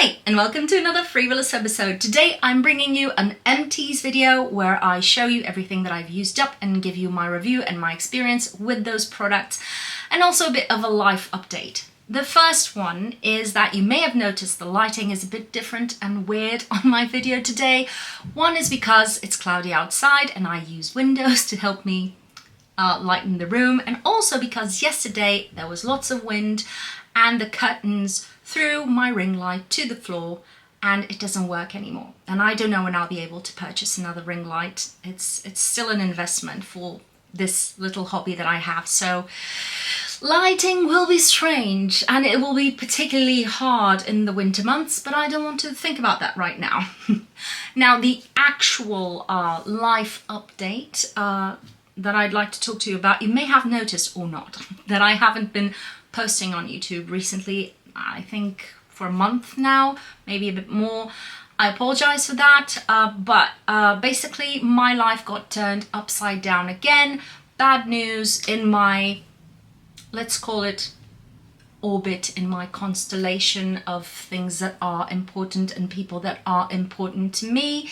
Hi and welcome to another Frivolous episode. Today I'm bringing you an empties video where I show you everything that I've used up and give you my review and my experience with those products and also a bit of a life update. The first one is that you may have noticed the lighting is a bit different and weird on my video today. One is because it's cloudy outside and I use windows to help me lighten the room, and also because yesterday there was lots of wind and the curtains threw my ring light to the floor and it doesn't work anymore. And I don't know when I'll be able to purchase another ring light. It's still an investment for this little hobby that I have. So lighting will be strange and it will be particularly hard in the winter months, but I don't want to think about that right now. Now the actual life update that I'd like to talk to you about, you may have noticed or not, that I haven't been posting on YouTube recently. I think for a month now, maybe a bit more. I apologize for that, but basically my life got turned upside down again. Bad news in my, let's call it, orbit, in my constellation of things that are important and people that are important to me.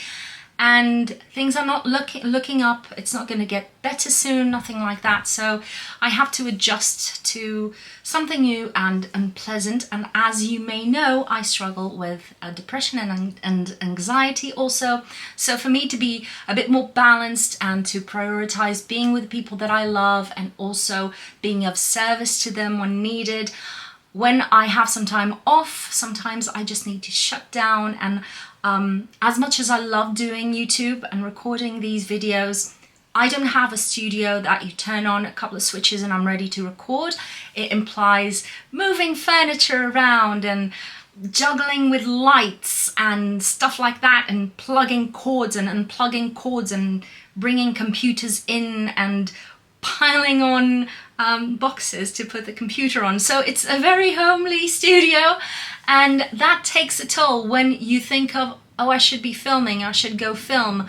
And things are not looking up. It's not going to get better soon, nothing like that. So I have to adjust to something new and unpleasant. And as you may know, I struggle with depression and anxiety also. So for me to be a bit more balanced and to prioritize being with people that I love and also being of service to them when needed, when I have some time off, sometimes I just need to shut down. And as much as I love doing YouTube and recording these videos, I don't have a studio that you turn on a couple of switches and I'm ready to record. It implies moving furniture around and juggling with lights and stuff like that, and plugging cords and unplugging cords and bringing computers in and piling on boxes to put the computer on. So it's a very homely studio, and that takes a toll when you think of, oh, I should be filming, I should go film,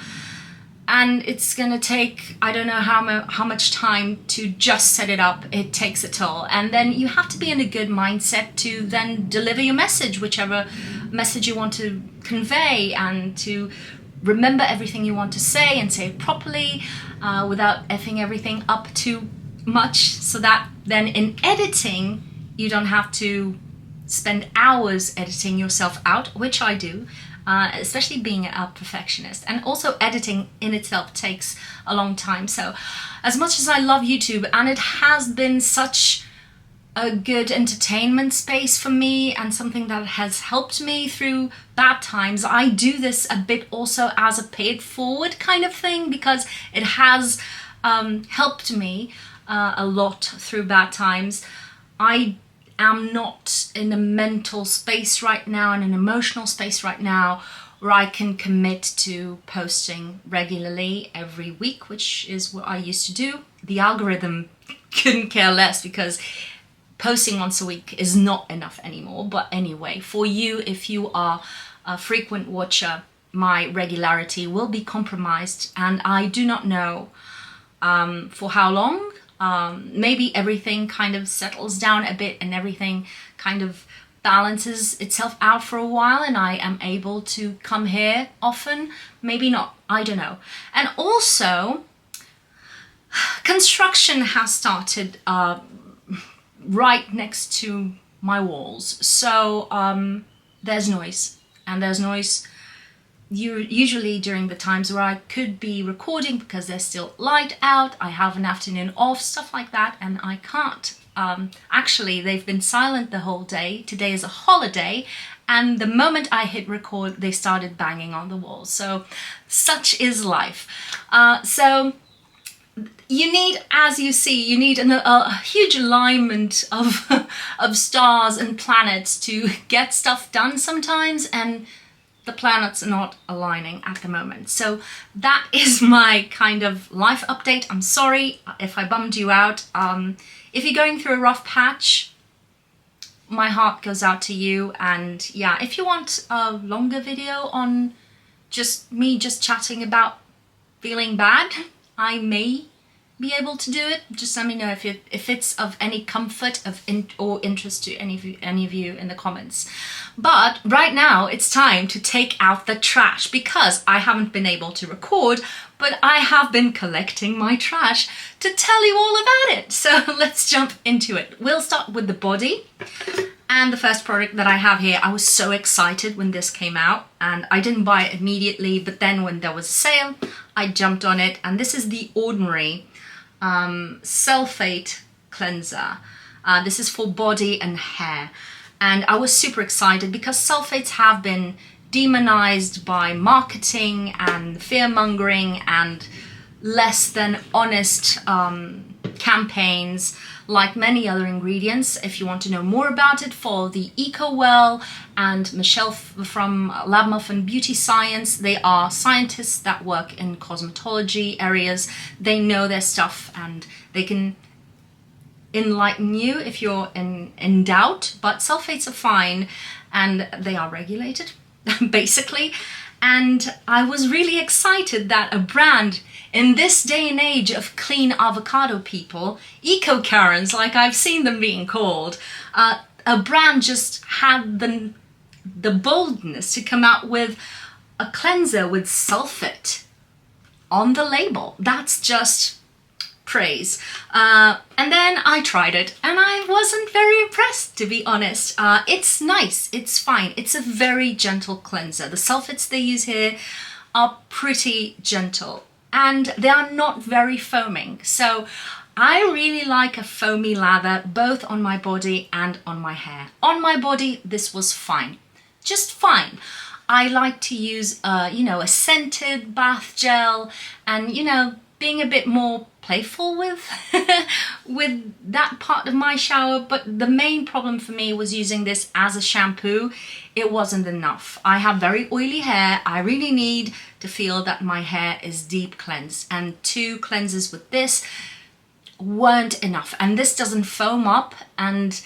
and it's gonna take, I don't know how much time to just set it up. It takes a toll, and then you have to be in a good mindset to then deliver your message, whichever message you want to convey, and to remember everything you want to say and say it properly without effing everything up too much, so that then in editing you don't have to spend hours editing yourself out, which I do, especially being a perfectionist. And also editing in itself takes a long time. So as much as I love YouTube, and it has been such a good entertainment space for me and something that has helped me through bad times, I do this a bit also as a pay it forward kind of thing, because it has helped me a lot through bad times. I am not in a mental space right now and an emotional space right now where I can commit to posting regularly every week, which is what I used to do. The algorithm couldn't care less, because posting once a week is not enough anymore. But anyway, for you, if you are a frequent watcher, my regularity will be compromised, and I do not know for how long. Maybe everything kind of settles down a bit and everything kind of balances itself out for a while and I am able to come here often. Maybe not, I don't know. And also, construction has started right next to my walls. So there's noise, and there's noise usually during the times where I could be recording because there's still light out, I have an afternoon off, stuff like that, and I can't. Actually, they've been silent the whole day. Today is a holiday, and the moment I hit record, they started banging on the walls. So such is life. So you need, as you see, you need a huge alignment of, of stars and planets to get stuff done sometimes, and the planets are not aligning at the moment. So that is my kind of life update. I'm sorry if I bummed you out. If you're going through a rough patch, my heart goes out to you. And yeah, if you want a longer video on just me just chatting about feeling bad, I may be able to do it, just let me know if it's of any comfort or interest to any of you in the comments. But right now it's time to take out the trash, because I haven't been able to record, but I have been collecting my trash to tell you all about it. So let's jump into it. We'll start with the body. And the first product that I have here, I was so excited when this came out, and I didn't buy it immediately, but then when there was a sale, I jumped on it. And this is the Ordinary Sulfate Cleanser. This is for body and hair. And I was super excited because sulfates have been demonized by marketing and fear-mongering and less than honest campaigns, like many other ingredients. If you want to know more about it, follow the EcoWell and Michelle from Lab Muffin Beauty Science. They are scientists that work in cosmetology areas. They know their stuff and they can enlighten you if you're in doubt. But sulfates are fine and they are regulated, basically. And I was really excited that a brand in this day and age of clean avocado people, eco-Karens, like I've seen them being called, a brand just had the boldness to come out with a cleanser with sulfate on the label. That's just praise. And then I tried it and I wasn't very impressed, to be honest. It's nice, it's fine, it's a very gentle cleanser. The sulfates they use here are pretty gentle and they are not very foaming. So I really like a foamy lather both on my body and on my hair. On my body, this was fine, just fine. I like to use, a scented bath gel and, being a bit more playful with with that part of my shower. But the main problem for me was using this as a shampoo. It wasn't enough. I have very oily hair. I really need to feel that my hair is deep cleansed, and 2 cleansers with this weren't enough. And this doesn't foam up, and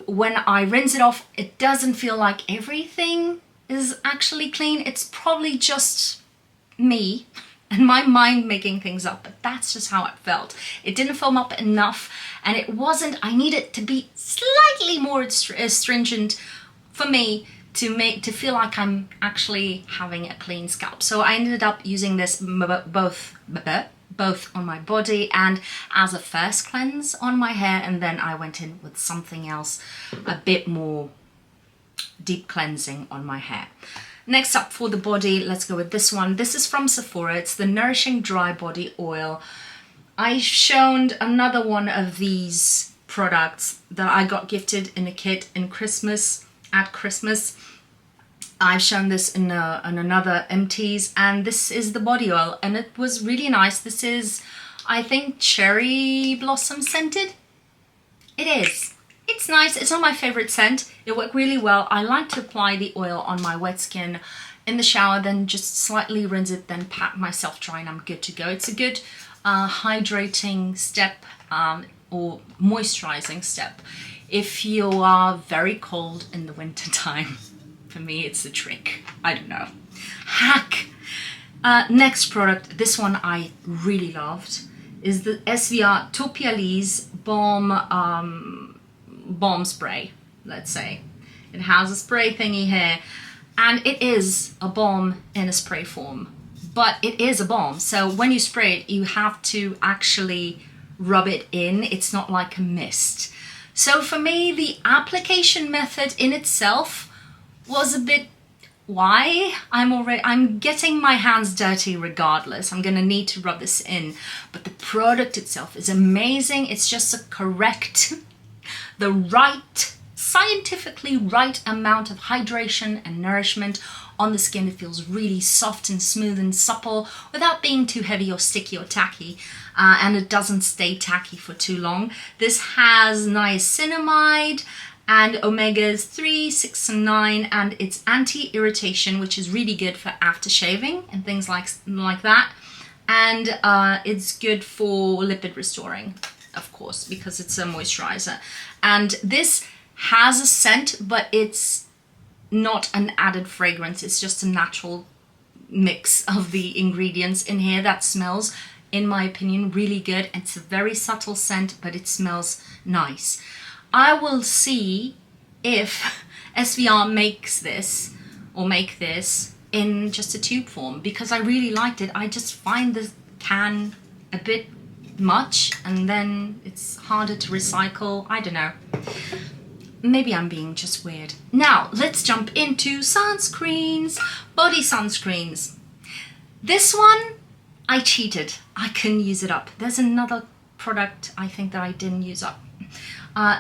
when I rinse it off, it doesn't feel like everything is actually clean. It's probably just me and my mind making things up, but that's just how it felt. It didn't foam up enough, and it wasn't, I need it to be slightly more astringent for me to feel like I'm actually having a clean scalp. So I ended up using this both on my body and as a first cleanse on my hair, and then I went in with something else a bit more deep cleansing on my hair. Next up for the body, let's go with this one. This is from Sephora. It's the Nourishing Dry Body Oil. I shown another one of these products that I got gifted in a kit at Christmas. I've shown this in another empties, and this is the body oil, and it was really nice. This is, I think, cherry blossom scented. It is. It's nice. It's not my favorite scent. It worked really well. I like to apply the oil on my wet skin in the shower, then just slightly rinse it, then pat myself dry, and I'm good to go. It's a good hydrating step or moisturizing step if you are very cold in the winter time. For me, it's a trick. I don't know. Hack. Next product, this one I really loved, is the SVR Topialise Balm spray, let's say. It has a spray thingy here, and it is a balm in a spray form, but it is a balm. So when you spray it, you have to actually rub it in. It's not like a mist. So for me, the application method in itself was a bit, why? I'm getting my hands dirty regardless. I'm gonna need to rub this in, but the product itself is amazing. It's just a correct, the right, scientifically right amount of hydration and nourishment on the skin. It feels really soft and smooth and supple without being too heavy or sticky or tacky, and it doesn't stay tacky for too long. This has niacinamide and omegas 3, 6 and 9, and it's anti-irritation, which is really good for after shaving and things like that. And it's good for lipid restoring, of course, because it's a moisturizer. And this has a scent, but it's not an added fragrance. It's just a natural mix of the ingredients in here that smells in my opinion, really good. It's a very subtle scent, but it smells nice. I will see if SVR makes this or make this in just a tube form, because I really liked it. I just find the can a bit much, and then it's harder to recycle. I don't know. Maybe I'm being just weird. Now, let's jump into sunscreens. Body sunscreens. This one, I cheated. I couldn't use it up. There's another product I think that I didn't use up.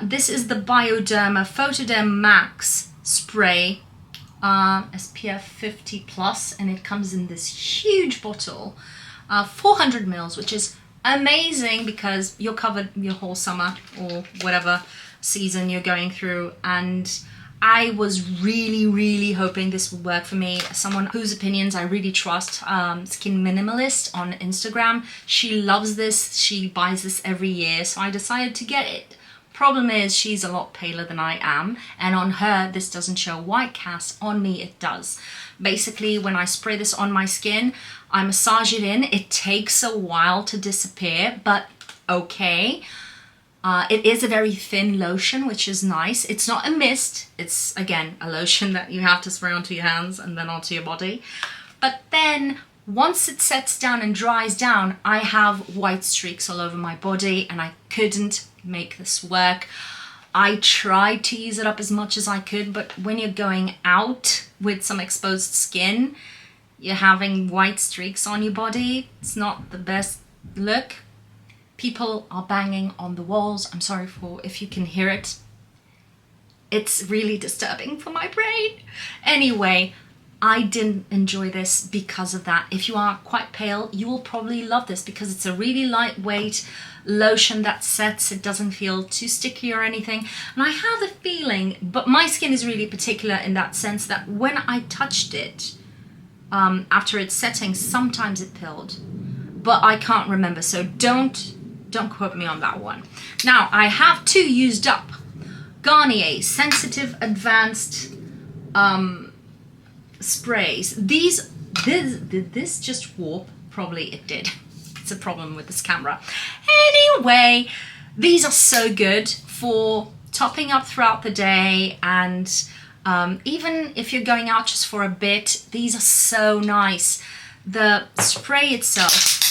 This is the Bioderma Photoderm Max Spray, SPF 50 plus, and it comes in this huge bottle, 400 mils, which is amazing because you're covered your whole summer or whatever season you're going through. And I was really hoping this would work for me. Someone whose opinions I really trust, Skin Minimalist on Instagram. She loves this. She buys this every year, so I decided to get it. Problem is, she's a lot paler than I am, and on her this doesn't show white cast. On me it does. Basically, when I spray this on my skin, I massage it in. It takes a while to disappear, but okay. It is a very thin lotion, which is nice. It's not a mist. It's, again, a lotion that you have to spray onto your hands and then onto your body. But then, once it sets down and dries down, I have white streaks all over my body, and I couldn't make this work. I tried to use it up as much as I could, but when you're going out with some exposed skin, you're having white streaks on your body. It's not the best look. People are banging on the walls. I'm sorry for if you can hear it. It's really disturbing for my brain. Anyway, I didn't enjoy this because of that. If you are quite pale, you will probably love this because it's a really lightweight lotion that sets. It doesn't feel too sticky or anything. And I have a feeling, but my skin is really particular in that sense, that when I touched it, after it's setting, sometimes it peeled. But I can't remember, so don't quote me on that one. Now, I have two used up. Garnier Sensitive Advanced sprays. Did this just warp? Probably it did. It's a problem with this camera. Anyway, these are so good for topping up throughout the day, and even if you're going out just for a bit, these are so nice. The spray itself,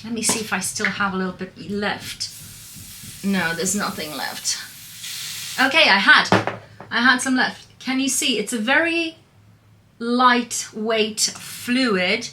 let me see if I still have a little bit left. No, there's nothing left. Okay, I had some left. Can you see? It's a very lightweight fluid.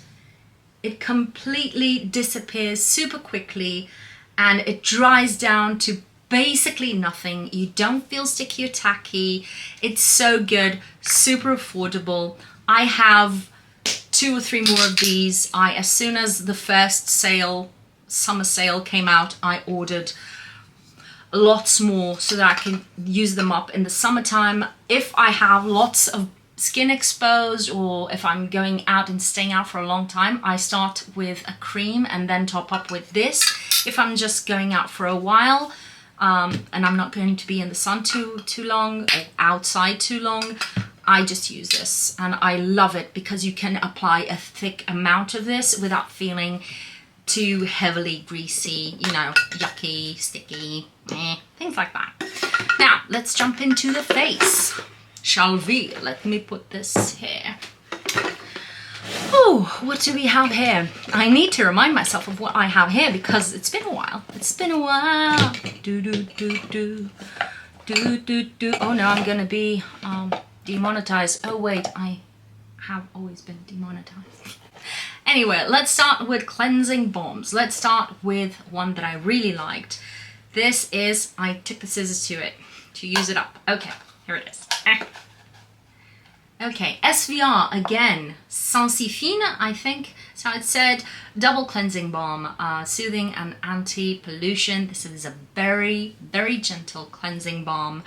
It completely disappears super quickly, and it dries down to basically nothing. You don't feel sticky or tacky. It's so good, super affordable. I have 2 or 3 more of these. As soon as the first summer sale came out, I ordered lots more so that I can use them up in the summertime. If I have lots of skin exposed, or if I'm going out and staying out for a long time, I start with a cream and then top up with this. If I'm just going out for a while, and I'm not going to be in the sun too long, or outside too long, I just use this, and I love it because you can apply a thick amount of this without feeling too heavily greasy, you know, yucky, sticky, things like that. Now, let's jump into the face, shall we? Let me put this here. Oh, what do we have here? I need to remind myself of what I have here because it's been a while. It's been a while. Oh no, I'm gonna be demonetized. Oh wait, I have always been demonetized. Anyway, let's start with cleansing balms. Let's start with one that I really liked. This is, I took the scissors to use it up. Okay, here it is. Okay, SVR again, Sensifine, I think that's how it said. Double cleansing balm, soothing and anti-pollution. This is a very, very gentle cleansing balm.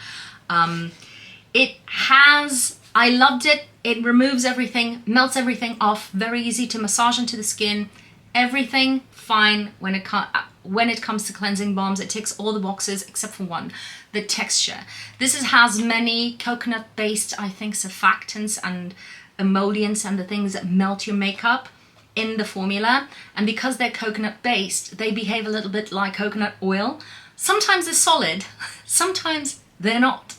It has, I loved it. It removes everything, melts everything off, very easy to massage into the skin. Everything fine when it comes to cleansing balms. It ticks all the boxes except for one, the texture. This has many coconut-based, I think, surfactants and emollients and the things that melt your makeup. in the formula, and because they're coconut based, they behave a little bit like coconut oil. Sometimes they're solid, sometimes they're not.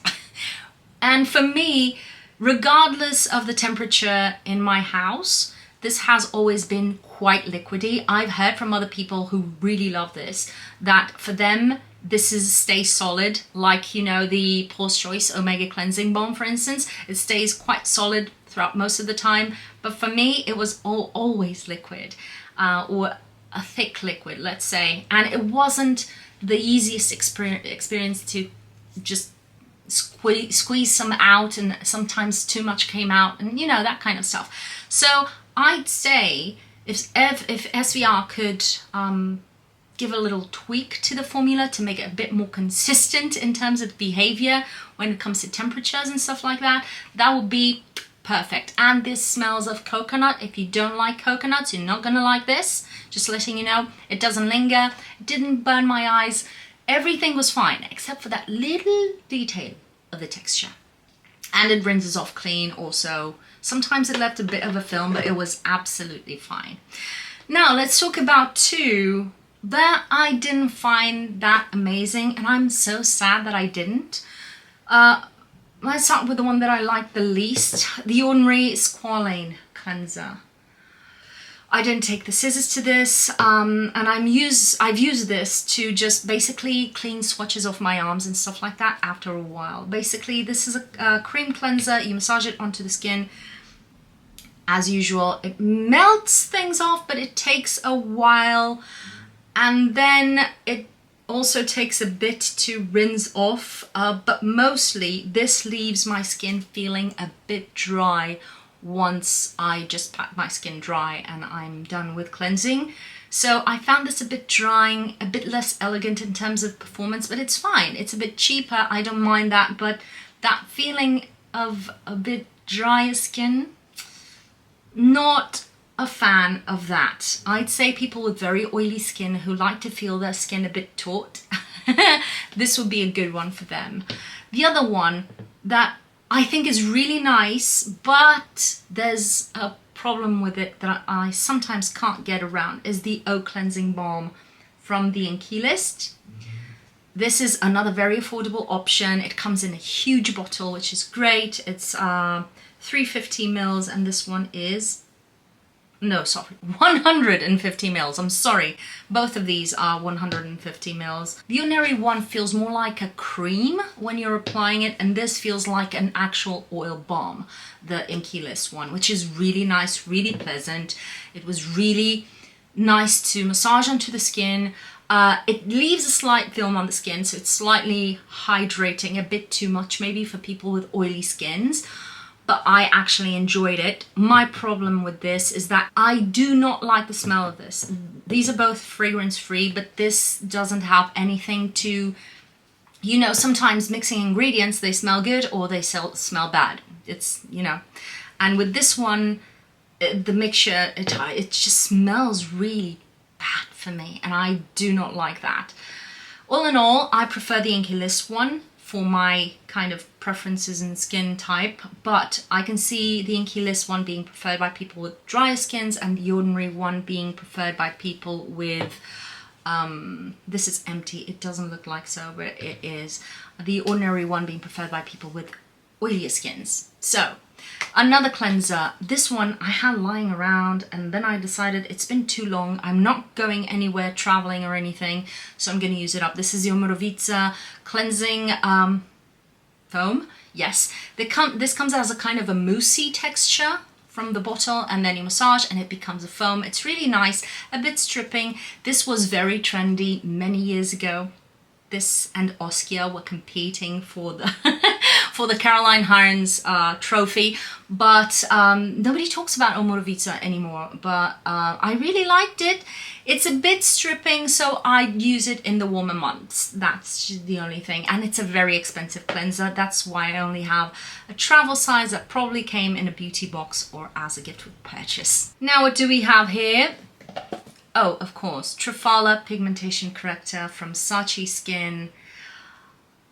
And for me, regardless of the temperature in my house, this has always been quite liquidy. I've heard from other people who really love this, that for them, this stays solid, like, you know, the Pores Choice Omega Cleansing Balm, for instance. It stays quite solid throughout most of the time. But for me, it was always liquid, or a thick liquid, let's say. And it wasn't the easiest experience to just squeeze some out, and sometimes too much came out, and you know, that kind of stuff. So I'd say if SVR could give a little tweak to the formula to make it a bit more consistent in terms of behavior when it comes to temperatures and stuff like that, that would be perfect. And this smells of coconut. If you don't like coconuts, you're not gonna like this. Just letting you know, it doesn't linger, it didn't burn my eyes. Everything was fine, except for that little detail of the texture. And it rinses off clean also. Sometimes it left a bit of a film, but it was absolutely fine. Now let's talk about two that I didn't find that amazing, and I'm so sad that I didn't. Let's start with the one that I like the least, the Ordinary Squalane Cleanser. I didn't take the scissors to this, and I've used this to just basically clean swatches off my arms and stuff like that after a while. Basically, this is a cream cleanser. You massage it onto the skin. As usual, it melts things off, but it takes a while, and then it also takes a bit to rinse off, but mostly this leaves my skin feeling a bit dry once I just pat my skin dry and I'm done with cleansing. So I found this a bit drying, a bit less elegant in terms of performance, but it's fine. It's a bit cheaper, I don't mind that, but that feeling of a bit drier skin, not a fan of that. I'd say people with very oily skin who like to feel their skin a bit taut, this would be a good one for them. The other one that I think is really nice, but there's a problem with it that I sometimes can't get around, is the Oak Cleansing Balm from the Inky list. This is another very affordable option. It comes in a huge bottle, which is great. It's 350 mils, and this one is, no, sorry, 150 mils. I'm sorry. Both of these are 150 mils. The ordinary one feels more like a cream when you're applying it, and this feels like an actual oil balm, the Inky list one, which is really nice, really pleasant. It was really nice to massage onto the skin. It leaves a slight film on the skin, so it's slightly hydrating, a bit too much maybe for people with oily skins. But I actually enjoyed it. My problem with this is that I do not like the smell of this. These are both fragrance free, but this doesn't have anything to, you know, sometimes mixing ingredients, they smell good or they smell bad. It's, you know, and with this one, the mixture, it just smells really bad for me, and I do not like that. All in all, I prefer the Inky list one for my kind of preferences and skin type, but I can see the Inky list one being preferred by people with drier skins, and the ordinary one being preferred by people with, this is empty, it doesn't look like so, but it is. The ordinary one being preferred by people with oilier skins. So, another cleanser. This one I had lying around, and then I decided it's been too long. I'm not going anywhere traveling or anything, so I'm going to use it up. This is the Omorovita cleansing foam. Yes, this comes as a kind of a moussey texture from the bottle, and then you massage and it becomes a foam. It's really nice, a bit stripping. This was very trendy many years ago. This and Oskia were competing for the for the Caroline Hirons trophy, but nobody talks about Omorovita anymore, but I really liked it. It's a bit stripping, so I'd use it in the warmer months. That's the only thing, and it's a very expensive cleanser. That's why I only have a travel size that probably came in a beauty box or as a gift with purchase. Now what do we have here? Oh, of course, Trafala Pigmentation Corrector from Sachi Skin.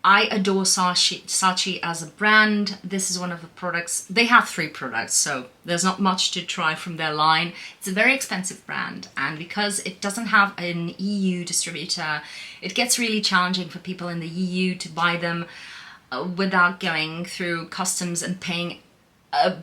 I adore Sachi as a brand. This is one of the products. They have 3 products, so there's not much to try from their line. It's a very expensive brand, and because it doesn't have an EU distributor, it gets really challenging for people in the EU to buy them without going through customs and paying a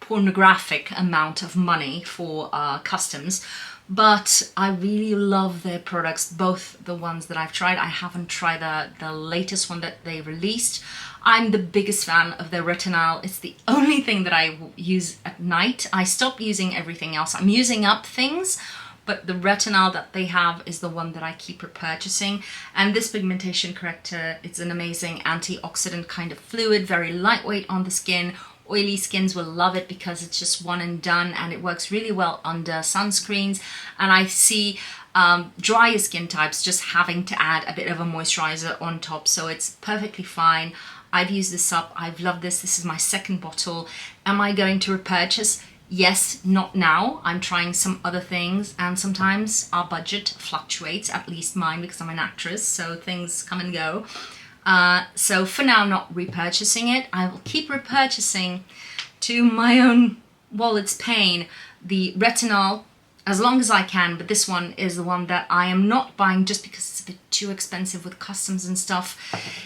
pornographic amount of money for customs. But I really love their products, both the ones that I've tried. I haven't tried the latest one that they released. I'm the biggest fan of their retinol. It's the only thing that I use at night. I stopped using everything else. I'm using up things, but the retinol that they have is the one that I keep repurchasing. And this pigmentation corrector, it's an amazing antioxidant kind of fluid, very lightweight on the skin. Oily skins will love it because it's just one and done, and it works really well under sunscreens. And I see drier skin types just having to add a bit of a moisturizer on top, so it's perfectly fine. I've used this up. I've loved this. This is my 2nd bottle. Am I going to repurchase? Yes, not now. I'm trying some other things, and sometimes our budget fluctuates, at least mine, because I'm an actress, so things come and go. So for now, I'm not repurchasing it. I will keep repurchasing to my own wallet's pain the retinol as long as I can, but this one is the one that I am not buying just because it's a bit too expensive with customs and stuff.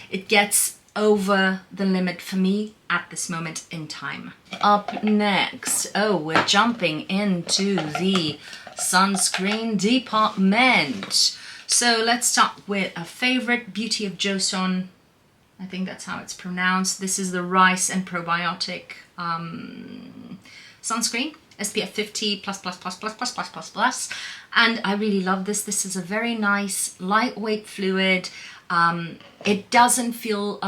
It gets over the limit for me at this moment in time. Up next, we're jumping into the sunscreen department. So let's start with a favorite, Beauty of Josun. I think that's how it's pronounced. This is the rice and probiotic sunscreen, SPF 50 plus, and I really love this. This is a very nice lightweight fluid. It doesn't feel,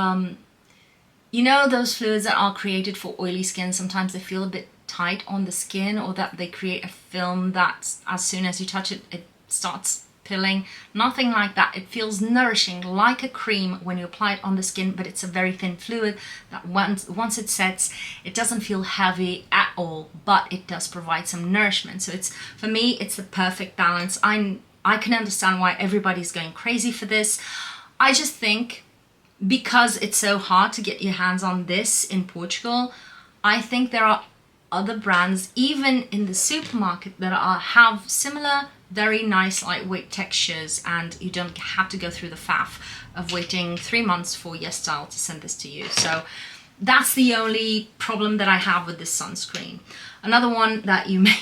you know, those fluids that are created for oily skin, sometimes they feel a bit tight on the skin, or that they create a film that as soon as you touch it, it starts pilling. Nothing like that. It feels nourishing like a cream when you apply it on the skin, but it's a very thin fluid that once it sets, it doesn't feel heavy at all, but it does provide some nourishment. So it's, for me, it's the perfect balance. I can understand why everybody's going crazy for this. I just think because it's so hard to get your hands on this in Portugal, I think there are other brands, even in the supermarket, that have similar very nice lightweight textures, and you don't have to go through the faff of waiting 3 months for YesStyle to send this to you. So that's the only problem that I have with this sunscreen. Another one that you may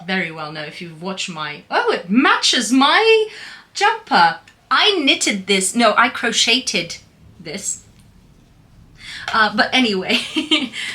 very well know if you've watched my, it matches my jumper. I knitted this, no, I crocheted this. But anyway,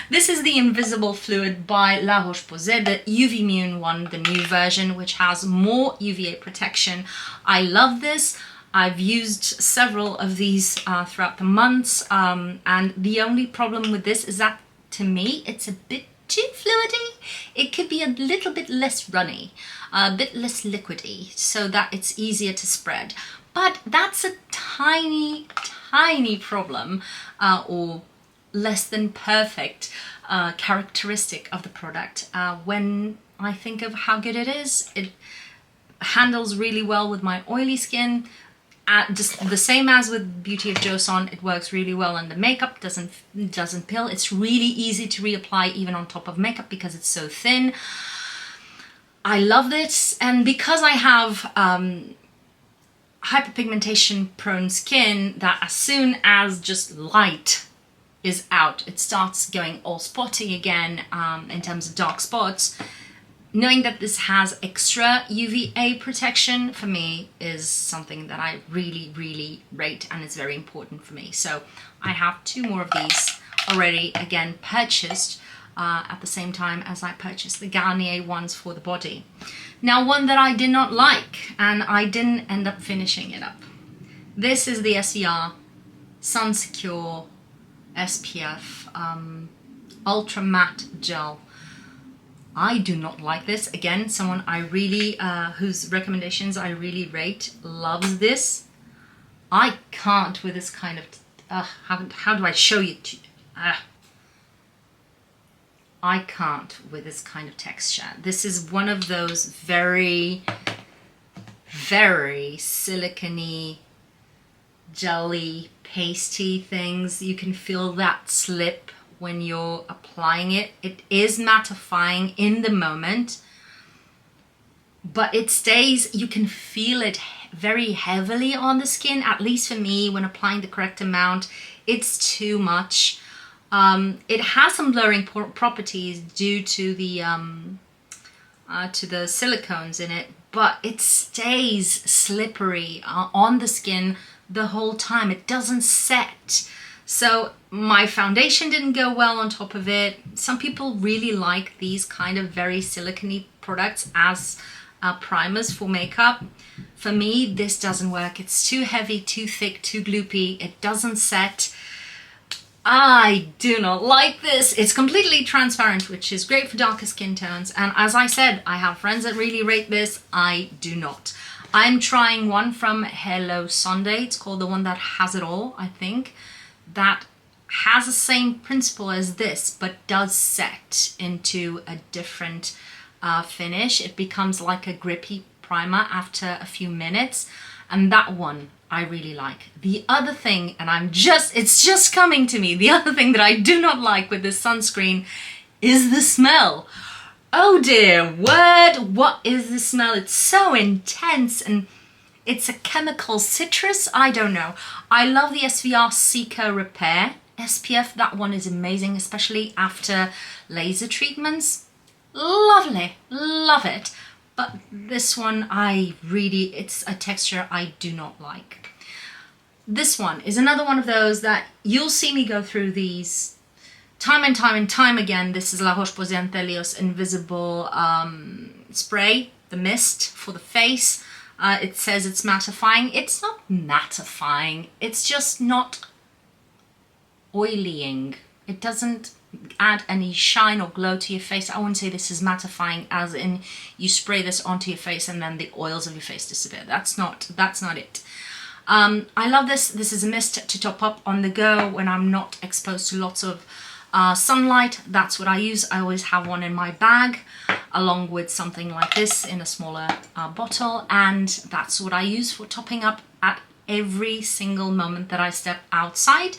this is the Invisible Fluid by La Roche-Posay, the UV Immune one, the new version, which has more UVA protection. I love this. I've used several of these throughout the months, and the only problem with this is that, to me, it's a bit too fluidy. It could be a little bit less runny, a bit less liquidy, so that it's easier to spread. But that's a tiny problem, or less than perfect characteristic of the product. When I think of how good it is, it handles really well with my oily skin. Just the same as with Beauty of Josun, it works really well on the makeup, doesn't pill. It's really easy to reapply even on top of makeup because it's so thin. I love this, and because I have hyperpigmentation prone skin, that as soon as just light is out, it starts going all spotty again in terms of dark spots. Knowing that this has extra UVA protection for me is something that I really rate, and it's very important for me. So I have 2 more of these already, again, purchased at the same time as I purchased the Garnier ones for the body. Now, one that I did not like, and I didn't end up finishing it up. This is the SER SunSecure SPF Ultra Matte Gel. I do not like this. Again, someone I really, whose recommendations I really rate, loves this. I can't with this kind of, how do I show you? I can't with this kind of texture. This is one of those very silicone-y, jelly, pasty things. You can feel that slip when you're applying it. It is mattifying in the moment, but it stays, you can feel it very heavily on the skin. At least for me, when applying the correct amount, it's too much. It has some blurring properties due to the silicones in it, but it stays slippery on the skin the whole time. It doesn't set. So my foundation didn't go well on top of it. Some people really like these kind of very silicone-y products as primers for makeup. For me, this doesn't work. It's too heavy, too thick, too gloopy. It doesn't set. I do not like this. It's completely transparent, which is great for darker skin tones. And as I said, I have friends that really rate this. I do not. I'm trying one from Hello Sunday. It's called the one that has it all, I think. That has the same principle as this, but does set into a different finish. It becomes like a grippy primer after a few minutes. And that one I really like. The other thing, and it's just coming to me, the other thing that I do not like with this sunscreen is the smell. Oh dear word, what is the smell? It's so intense, and it's a chemical citrus, I don't know. I love the SVR Seeker Repair SPF. That one is amazing, especially after laser treatments. Lovely, love it. But this one, it's a texture I do not like. This one is another one of those that you'll see me go through these time and time and time again. This is La Roche-Posay Antelios Invisible Spray, the mist for the face. It says it's mattifying. It's not mattifying. It's just not oilying. It doesn't add any shine or glow to your face. I wouldn't say this is mattifying as in you spray this onto your face and then the oils of your face disappear. That's not it. I love this. This is a mist to top up on the go when I'm not exposed to lots of sunlight. That's what I use. I always have one in my bag along with something like this in a smaller bottle, and that's what I use for topping up at every single moment that I step outside.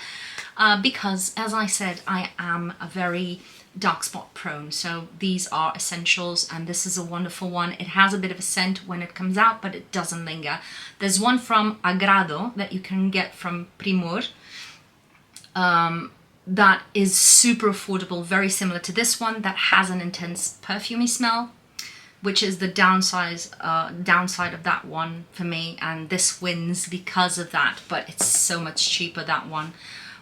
Because, as I said, I am a very dark spot prone, so these are essentials, and this is a wonderful one. It has a bit of a scent when it comes out, but it doesn't linger. There's one from Agrado that you can get from Primor that is super affordable, very similar to this one, that has an intense perfumey smell, which is the downside of that one for me, and this wins because of that, but it's so much cheaper, that one.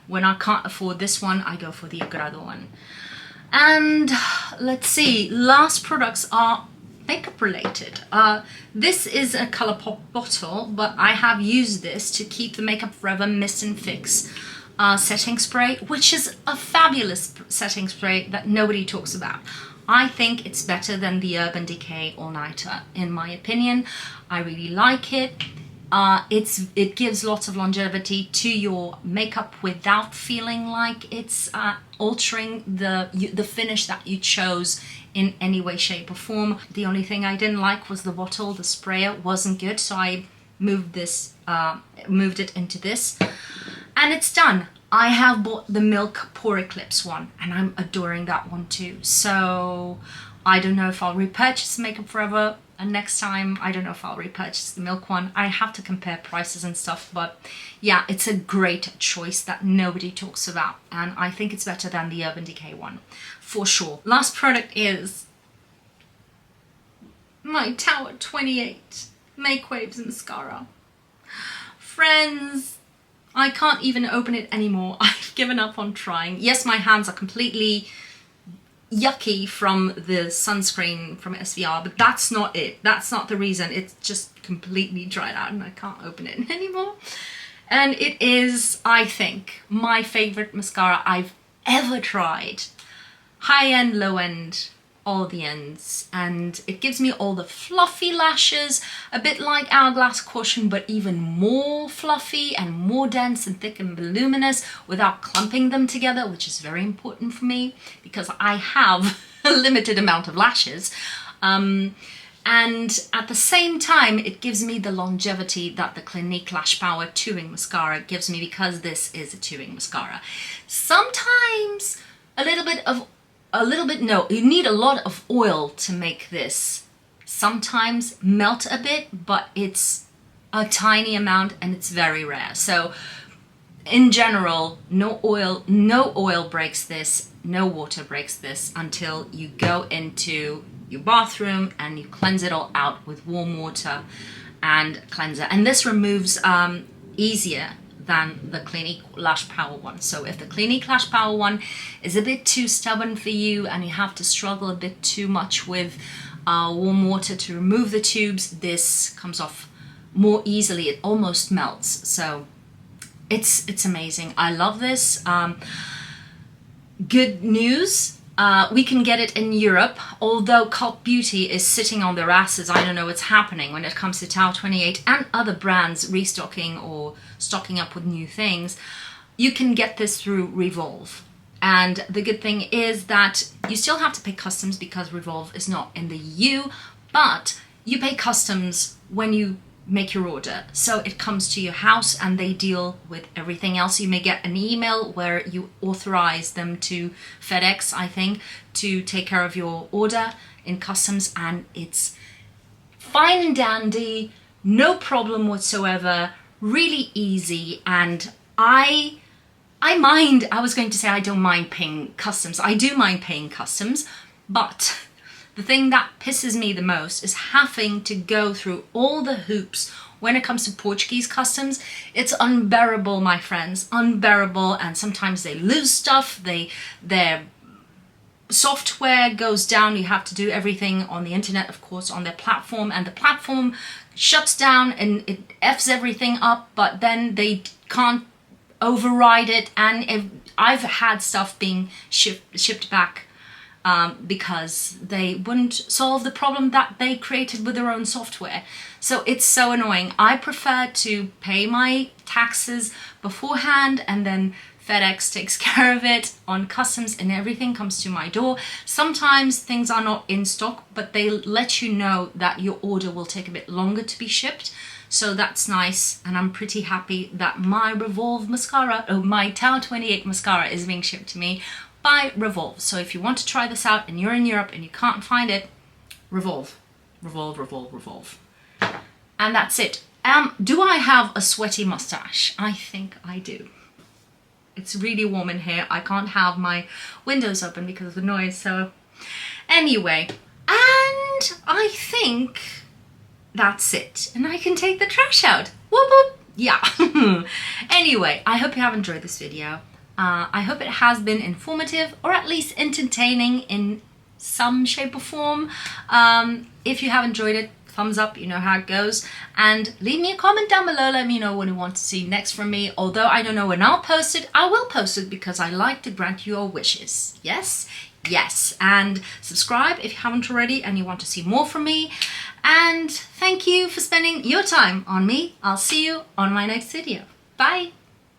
When I can't afford this one, I go for the Agrado one. And let's see, last products are makeup related. This is a Colourpop bottle, but I have used this to keep the Makeup Forever Mist and Fix setting spray, which is a fabulous setting spray that nobody talks about. I think it's better than the Urban Decay All Nighter, in my opinion. I really like it. It gives lots of longevity to your makeup without feeling like it's altering the finish that you chose in any way, shape or form. The only thing I didn't like was the bottle. The sprayer wasn't good, so I moved it into this, and it's done. I have bought the Milk Pore Eclipse one, and I'm adoring that one too. So I don't know if I'll repurchase Makeup Forever. And next time, I don't know if I'll repurchase the Milk one. I have to compare prices and stuff, but yeah, it's a great choice that nobody talks about. And I think it's better than the Urban Decay one, for sure. Last product is my Tower 28 Make Waves Mascara. Friends, I can't even open it anymore. I've given up on trying. Yes, my hands are completely yucky from the sunscreen from SVR, but that's not it. That's not the reason. It's just completely dried out and I can't open it anymore. And it is, I think, my favorite mascara I've ever tried. High end, low end, all the ends, and it gives me all the fluffy lashes, a bit like Hourglass Caution, but even more fluffy and more dense and thick and voluminous without clumping them together, which is very important for me because I have a limited amount of lashes. And And at the same time, it gives me the longevity that the Clinique Lash Power 2-in mascara gives me, because this is a 2-in mascara. Sometimes you need a lot of oil to make this. Sometimes melt a bit, but it's a tiny amount and it's very rare. So in general, no oil breaks this, no water breaks this until you go into your bathroom and you cleanse it all out with warm water and cleanser. And this removes easier than the Clinique Lash Power one. So if the Clinique Lash Power one is a bit too stubborn for you and you have to struggle a bit too much with warm water to remove the tubes, this comes off more easily. It almost melts. So it's amazing. I love this. Good news. We can get it in Europe, although Cult Beauty is sitting on their asses. I don't know what's happening when it comes to Tau 28 and other brands restocking or stocking up with new things. You can get this through Revolve. And the good thing is that you still have to pay customs because Revolve is not in the EU, but you pay customs when you make your order. So it comes to your house and they deal with everything else. You may get an email where you authorize them to FedEx, I think, to take care of your order in customs, and it's fine and dandy, no problem whatsoever, really easy. And I was going to say I don't mind paying customs. I do mind paying customs, but the thing that pisses me the most is having to go through all the hoops when it comes to Portuguese customs. It's unbearable, my friends, unbearable. And sometimes they lose stuff, their software goes down. You have to do everything on the internet, of course, on their platform, and the platform shuts down and it F's everything up, but then they can't override it. And I've had stuff being shipped back because they wouldn't solve the problem that they created with their own software. So it's so annoying. I prefer to pay my taxes beforehand and then FedEx takes care of it on customs and everything comes to my door. Sometimes things are not in stock, but they let you know that your order will take a bit longer to be shipped. So that's nice, and I'm pretty happy that my Revolve mascara, or my Tau 28 mascara, is being shipped to me by Revolve. So if you want to try this out and you're in Europe and you can't find it, Revolve. And that's it. Do I have a sweaty mustache? I think I do. It's really warm in here. I can't have my windows open because of the noise. So anyway, and I think that's it. And I can take the trash out. Whoop whoop. Yeah. Anyway, I hope you have enjoyed this video. I hope it has been informative, or at least entertaining in some shape or form. If you have enjoyed it, thumbs up, you know how it goes. And leave me a comment down below, let me know what you want to see next from me. Although I don't know when I'll post it, I will post it because I like to grant your wishes. Yes? Yes. And subscribe if you haven't already and you want to see more from me. And thank you for spending your time on me. I'll see you on my next video. Bye!